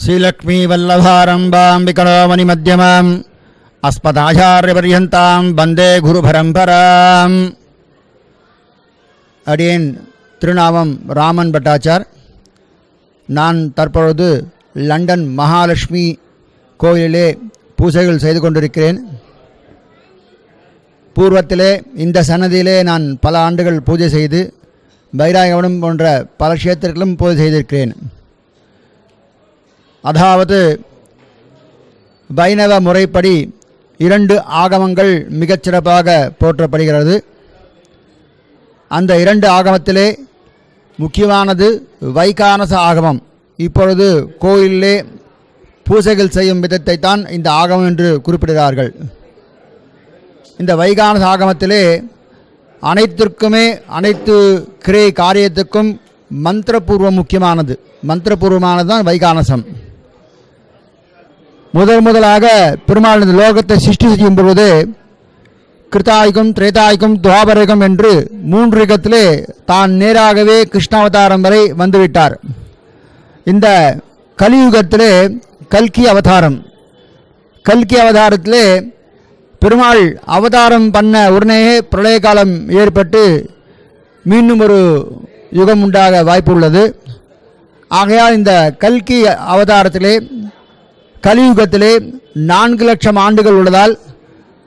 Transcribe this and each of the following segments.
श्रीलक्ष्मी वल्लभारंभां विकरोमणि मध्यमाम् अस्मदाचार्यपर्यन्तां वन्दे गुरुपरम्पराम्. அடியேன் திருநாமம் ராமன் பட்டாச்சார். நான் தற்பொழுது லண்டன் மகாலட்சுமி கோயிலிலே பூஜைகள் செய்து கொண்டிருக்கிறேன். பூர்வத்திலே இந்த சன்னதியிலே நான் பல ஆண்டுகள் பூஜை செய்து பைராகவனம் போன்ற பல க்ஷேத்திரங்களும் பூஜை செய்திருக்கிறேன். அதாவது வைணவ முறைப்படி 2 ஆகமங்கள் மிகச்சிறப்பாக போற்றப்படுகிறது. அந்த 2 ஆகமத்திலே முக்கியமானது வைகானச ஆகமம். இப்பொழுது கோயிலிலே பூஜைகள் செய்யும் விதத்தை தான் இந்த ஆகமம் என்று குறிப்பிடுகிறார்கள். இந்த வைகானச ஆகமத்திலே அனைத்து கிரியை காரியத்துக்கும் மந்திரபூர்வம் முக்கியமானது. மந்திரபூர்வமானது தான் வைகானசம். முதலாக பெருமாள் இந்த லோகத்தை சிருஷ்டி செய்யும் பொழுது கிருத்தாயுகம், திரேதாயுகம், துவாபரயுகம் என்று 3 யுகத்திலே தான் நேராகவே கிருஷ்ணாவதாரம் வரை வந்துவிட்டார். இந்த கலியுகத்திலே கல்கி அவதாரம். கல்கி அவதாரத்திலே பெருமாள் அவதாரம் பண்ண உடனேயே பிரளய காலம் ஏற்பட்டு மீண்டும் ஒரு யுகம் உண்டாக வாய்ப்பு உள்ளது. ஆகையால் இந்த கல்கி அவதாரத்திலே கலியுகத்திலே 4 லட்சம் ஆண்டுகள் உள்ளதால்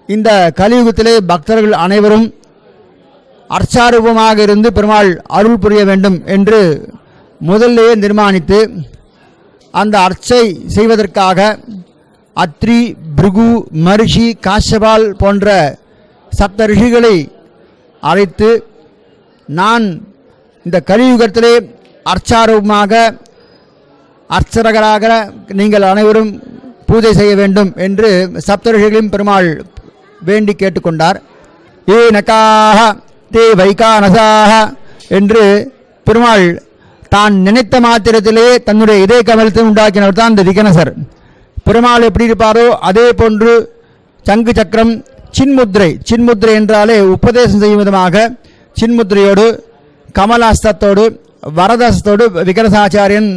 இந்த கலியுகத்திலே பக்தர்கள் அனைவரும் அர்ச்சாரூபமாக இருந்து பெருமாள் அருள் புரிய வேண்டும் என்று முதலிலேயே நிர்மாணித்து அந்த அர்ச்சை செய்வதற்காக அத்ரி, பிருகு, மரிஷி, காஷ்யபால் போன்ற சப்த ரிஷிகளை அழைத்து நான் இந்த கலியுகத்திலே அர்ச்சாரூபமாக அர்ச்சகராக நீங்கள் அனைவரும் பூஜை செய்ய வேண்டும் என்று சப்தரிஷிகளையும் பெருமாள் வேண்டி கேட்டுக்கொண்டார். ஏ நக்காக தே வைகானசாக என்று பெருமாள் தான் நினைத்த மாத்திரத்திலே தன்னுடைய இதய கமலத்தை உண்டாக்கினவர் தான் இந்த விகனசர். பெருமாள் எப்படி இருப்பாரோ அதே போன்று சங்கு சக்கரம், சின்முத்ரை என்றாலே உபதேசம் செய்யும் விதமாக சின்முத்ரையோடு கமலாஸ்தத்தோடு வரதாசத்தோடு விகனசாச்சாரியன்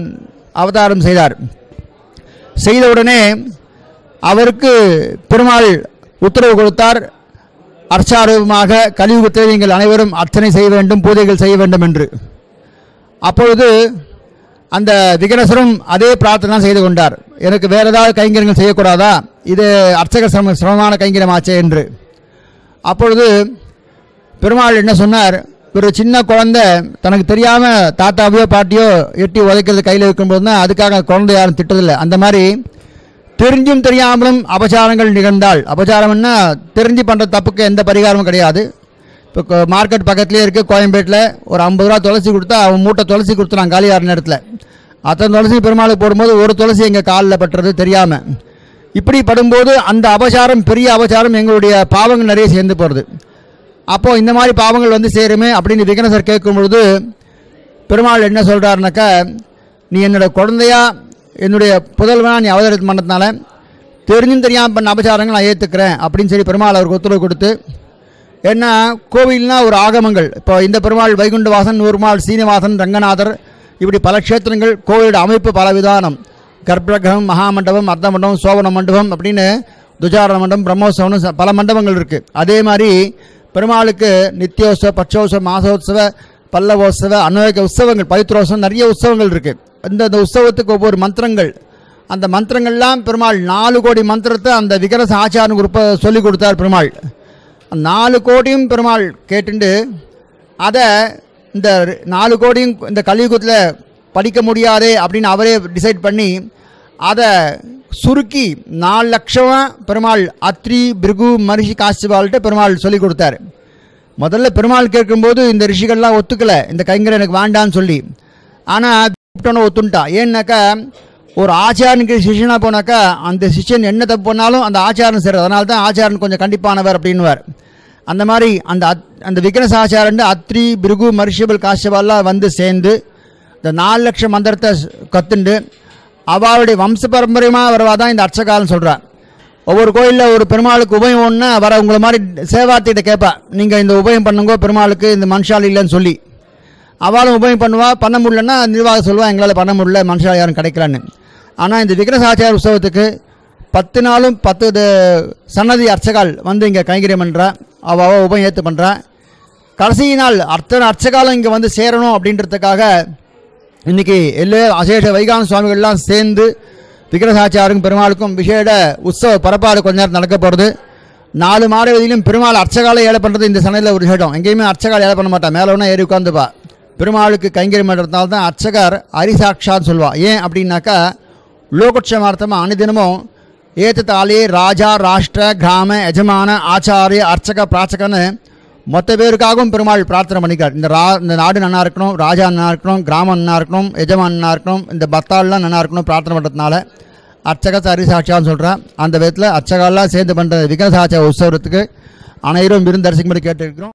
அவதாரம் செய்தார். செய்தவுடனே அவருக்கு பெருமாள் உத்தரவு கொடுத்தார், அர்ச்சாரூபமாக கலியுகத்தில் நீங்கள் அனைவரும் அர்ச்சனை செய்ய வேண்டும், பூஜைகள் செய்ய வேண்டும் என்று. அப்பொழுது அந்த விகனசரும் அதே பிரார்த்தனை செய்து கொண்டார், எனக்கு வேறு ஏதாவது கைங்கரியங்கள் செய்யக்கூடாதா, இது அர்ச்சக சிரமமான கைங்கரியமாச்சே என்று. அப்பொழுது பெருமாள் என்ன சொன்னார், ஒரு சின்ன குழந்தை தனக்கு தெரியாமல் தாத்தாவையோ பாட்டியோ எட்டி உதைக்கிறது கையில் இருக்கும்போது தான் அதுக்காக குழந்தை யாரும் திட்டதில்லை. அந்த மாதிரி தெரிஞ்சும் தெரியாமலும் அபச்சாரங்கள் நிகழ்ந்தால், அபச்சாரம்னா தெரிஞ்சு பண்ணுற தப்புக்கு எந்த பரிகாரமும் கிடையாது. இப்போ மார்க்கெட் பக்கத்துலேயே இருக்குது, கோயம்பேட்டில் ஒரு 50 ரூபா துளசி கொடுத்தா அவன் மூட்டை துளசி கொடுத்துறான் காலியார் நேரத்தில். அத்தனை துளசி பெருமாளுக்கு போடும்போது ஒரு துளசி எங்கள் காலில் பட்டுறது தெரியாமல். இப்படி படும்போது அந்த அபச்சாரம் பெரிய அபச்சாரம், எங்களுடைய பாவங்கள் நிறைய சேர்ந்து போகிறது. அப்போது இந்த மாதிரி பாவங்கள் வந்து சேருமே அப்படின்னு விகனசர் கேட்கும் பொழுது பெருமாள் என்ன சொல்கிறாருனாக்கா, நீ என்னோட குழந்தையா என்னுடைய புதல்வனாக நீ அவதரித்து பண்ணதுனால தெரிஞ்சும் தெரியாமல் பண்ண அபச்சாரங்கள் நான் ஏற்றுக்கிறேன் அப்படின்னு சொல்லி பெருமாள் அவருக்கு உத்தரவு கொடுத்து, ஏன்னா கோவில்னா ஒரு ஆகமங்கள். இப்போ இந்த பெருமாள் வைகுண்டவாசன், பெருமாள் சீனிவாசன், ரங்கநாதர், இப்படி பல க்ஷேத்திரங்கள். கோவிலோட அமைப்பு பல விதானம், கர்ப்பகிரகம், மகாமண்டபம், அர்த்த மண்டபம், சோபன மண்டபம் அப்படின்னு துஜாரண மண்டபம், பிரம்மோத்சவம் பல மண்டபங்கள் இருக்குது. அதே மாதிரி பெருமாளுக்கு நித்தியோத்சவ, பட்சோத்சவ, மாசோத்சவ, பல்லவோத்சவ, அநேக உற்சவங்கள், பவித்ரோத்சவம், நிறைய உற்சவங்கள் இருக்குது. இந்த உற்சவத்துக்கு ஒவ்வொரு மந்திரங்கள், அந்த மந்திரங்கள்லாம் பெருமாள் 4 கோடி மந்திரத்தை அந்த விகனச ஆச்சாரனுக்கு சொல்லிக் கொடுத்தார் பெருமாள். 4 கோடியும் பெருமாள் கேட்டுண்டு அதை இந்த 4 கோடியும் இந்த கலியுகத்தில் படிக்க முடியாதே அப்படின்னு அவரே டிசைட் பண்ணி அதை சுருக்கி 4 லட்சமாக பெருமாள் அத்ரி, பிருகு, மரிஷி, காஷ்யபால்கிட்ட பெருமாள் சொல்லிக் கொடுத்தார். முதல்ல பெருமாள் கேட்கும்போது இந்த ரிஷிகள்லாம் ஒத்துக்கலை, இந்த கைங்கரை எனக்கு வேண்டான்னு சொல்லி. ஆனால் ஒத்துண்டா. ஏன்னாக்கா ஒரு ஆச்சாரனுக்கு சிஷியனாக போனாக்கா அந்த சிஷியன் என்ன தப்பு பண்ணாலும் அந்த ஆச்சாரன் சரி, அதனால தான் ஆச்சாரன் கொஞ்சம் கண்டிப்பானவர் அப்படின்னுவார். அந்த மாதிரி அந்த விகனச ஆச்சாரன் அத்ரி, பிருகு, மரிஷிபல், காஷ்யபால்லாம் வந்து சேர்ந்து இந்த 4 லட்சம் மந்திரத்தை கற்றுண்டு அவளுடைய வம்ச பரம்பரையமாக வரவாதான் இந்த அர்ச்சகாலம் சொல்கிறார். ஒவ்வொரு கோயிலில் ஒரு பெருமாளுக்கு உபயம் ஒன்று வர உங்களை மாதிரி சேவார்த்திகிட்ட கேட்பா, நீங்கள் இந்த உபயம் பண்ணுங்க பெருமாளுக்கு, இந்த மனுஷால் இல்லைன்னு சொல்லி. அவளும் உபயம் பண்ணுவா, பண்ண முடியலன்னா நிர்வாகம் சொல்லுவா எங்களால் பண்ண முடியல, மனுஷால் யாரும் கிடைக்கலான்னு. ஆனால் இந்த விக்கிரசாச்சார உற்சவத்துக்கு 10 நாளும் 10 சன்னதி அர்ச்சகால் வந்து இங்கே கைங்கரியம் பண்ணுறா, அவள் உபயேத்து பண்ணுறா. கடைசி நாள் அத்தனை அர்ச்சகாலம் இங்கே வந்து சேரணும் அப்படின்றதுக்காக இன்றைக்கி அசேஷ வைகான சுவாமிகள்லாம் சேர்ந்து விக்கிரசாச்சாருக்கும் பெருமாளுக்கும் விசேட உற்சவ பரப்பாடு கொஞ்ச நேரம் நடக்க போகிறது. 4 மாட வீதியிலும் பெருமாள் அர்ச்சகாலை ஏழை பண்ணுறது இந்த சன்னதியில் ஒரு விஷயம். எங்கேயுமே அர்ச்சகால் ஏழை பண்ண மாட்டான், மேலே ஒன்றா ஏறி உட்காந்துப்பா. பெருமாளுக்கு கைங்கரியம் பண்ணுறதுனால தான் அர்ச்சகர் ஹரிசாட்சான்னு சொல்லுவாள். ஏன் அப்படின்னாக்கா லோகக்ஷேமார்த்தமாக அனுதினமும் ஏத்தத்தாலே ராஜா ராஷ்டிர கிராம எஜமான ஆச்சாரிய அர்ச்சக பிராச்சகன்னு மொத்த பேருக்காகவும் பெருமாள் பிரார்த்தனை பண்ணிக்கார். இந்த நாடு நன்னா இருக்கணும், ராஜா நன்னா இருக்கணும், கிராமம் நன்னா இருக்கணும், எஜமான் நன்னா இருக்கணும், இந்த பக்தாள்லாம் நன்னா இருக்கணும் பிரார்த்தனை பண்ணுறதுனால அர்ச்சக ஹரிசாட்சான்னு சொல்கிறேன். அந்த விதத்தில் அர்ச்சகாலாம் சேர்ந்து பண்ணுற விக்கிரசாட்ச உற்சவத்துக்கு அனைவரும் விருந்தரசிக்கும்படி கேட்டிருக்கிறோம்.